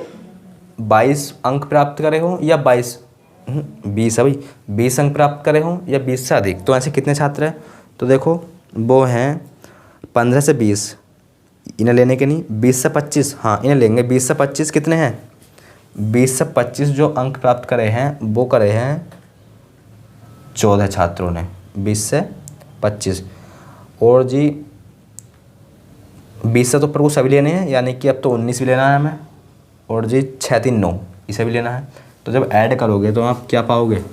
[SPEAKER 1] 22 अंक प्राप्त करे हो या 20 है भाई, 20 अंक प्राप्त करे हो या 20 से अधिक, तो ऐसे कितने छात्र हैं। तो देखो वो हैं 15 से 20, इन्हें लेने के नहीं, 20 से 25, हाँ इन्हें लेंगे। 20 से 25 कितने हैं, 20 से 25 जो अंक प्राप्त करे हैं वो करे हैं 14 छात्रों ने, 20 से 25। और जी 20 से तो ऊपर को सभी लेने हैं, यानी कि अब तो 19 भी लेना है हमें, और जी 6 3 9 इसे भी लेना है। तो जब ऐड करोगे तो आप क्या पाओगे,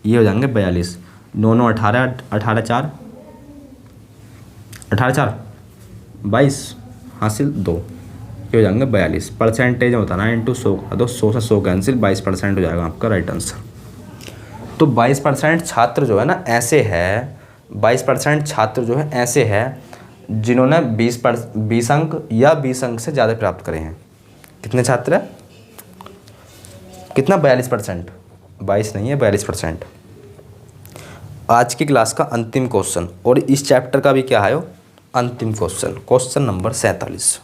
[SPEAKER 1] ये हो जाएंगे 42, 9 9 18, 18 4 22 हासिल 2, ये हो जाएंगे 42। परसेंटेज में बताना है इंटू 100 का, तो 100 से 100 कैंसिल, 22% हो जाएगा आपका राइट आंसर। तो 22% छात्र जो है ना ऐसे है, 22% छात्र जो है ऐसे है जिन्होंने 20 अंक या 20 अंक से ज़्यादा प्राप्त करे हैं। कितने छात्र हैं, कितना, 42%, 22 नहीं है 42%। आज की क्लास का अंतिम क्वेश्चन और इस चैप्टर का भी क्या है अंतिम क्वेश्चन, क्वेश्चन नंबर 47।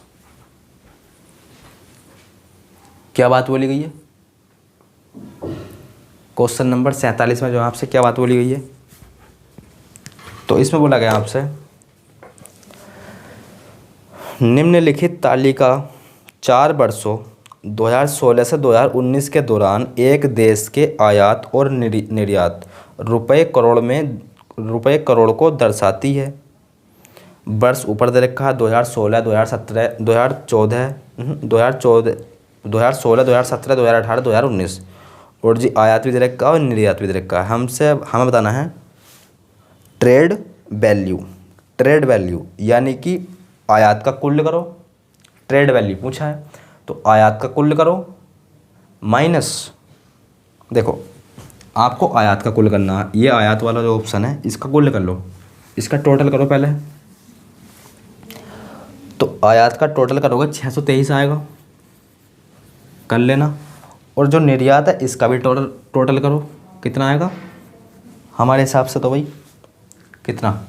[SPEAKER 1] क्या बात बोली गई है क्वेश्चन नंबर 47 में, जो आपसे क्या बात बोली गई है। तो इसमें बोला गया आपसे, निम्नलिखित तालिका 4 वर्षों 2016 से 2019 के दौरान एक देश के आयात और निर्यात रुपए करोड़ को दर्शाती है। वर्ष ऊपर दे रखा है 2016, 2017, 2014, 2016, 2017, 2018, 2019, और जी आयात भी दे रखा है और निर्यात भी दे रखा है। हमें बताना है ट्रेड वैल्यू, यानी कि आयात का कुल करो, ट्रेड वैल्यू पूछा है तो आयात का कुल करो माइनस, देखो आपको आयात का कुल करना है, ये आयात वाला जो ऑप्शन है इसका कुल कर लो, इसका टोटल करो पहले। तो आयात का टोटल करोगे 623 आएगा, कर लेना। और जो निर्यात है इसका भी टोटल करो, कितना आएगा हमारे हिसाब से, तो भाई कितना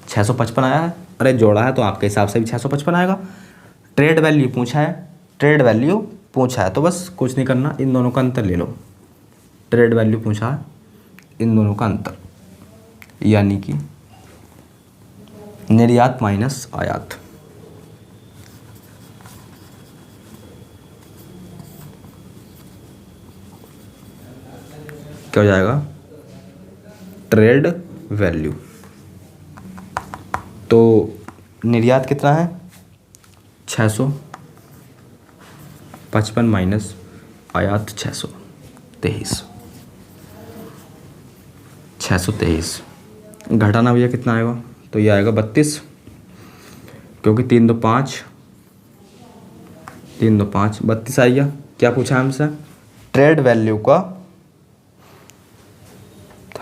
[SPEAKER 1] 655 आया है। अरे जोड़ा है तो आपके हिसाब से भी 655 आएगा। ट्रेड वैल्यू पूछा है तो बस कुछ नहीं करना, इन दोनों का अंतर ले लो। ट्रेड वैल्यू पूछा है, इन दोनों का अंतर, यानी कि निर्यात माइनस आयात। क्या हो जाएगा, ट्रेड वैल्यू। तो निर्यात कितना है 655 माइनस आया तो 623, 623 घटाना भैया कितना आएगा, तो ये आएगा 32, क्योंकि 3 2 5, 3 2 5, 32 आएगा। क्या पूछा है हमसे, ट्रेड वैल्यू का,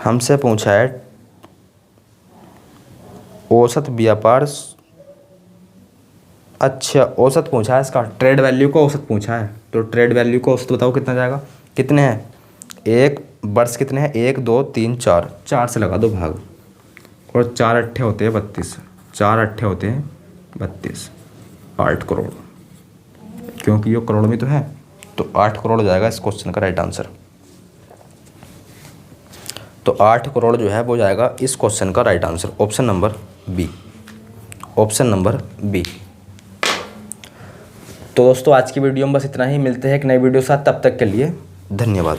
[SPEAKER 1] हमसे पूछा है औसत व्यापार, अच्छा औसत पूछा है इसका, ट्रेड वैल्यू का औसत पूछा है, तो ट्रेड वैल्यू का औसत बताओ कितना जाएगा, कितने हैं, एक वर्ष कितने हैं, 1 2 3 4, 4 से लगा दो भाग, और 4 अट्ठे होते हैं 32, 4 अट्ठे होते हैं 32, 8 करोड़, क्योंकि ये करोड़ में तो है, तो 8 करोड़ हो जाएगा इस क्वेश्चन का राइट आंसर। तो 8 करोड़ जो है वो जाएगा इस क्वेश्चन का right answer, option number B, option number B. तो दोस्तों आज की वीडियो में बस इतना ही, मिलते हैं एक नई वीडियो के साथ, तब तक के लिए धन्यवाद।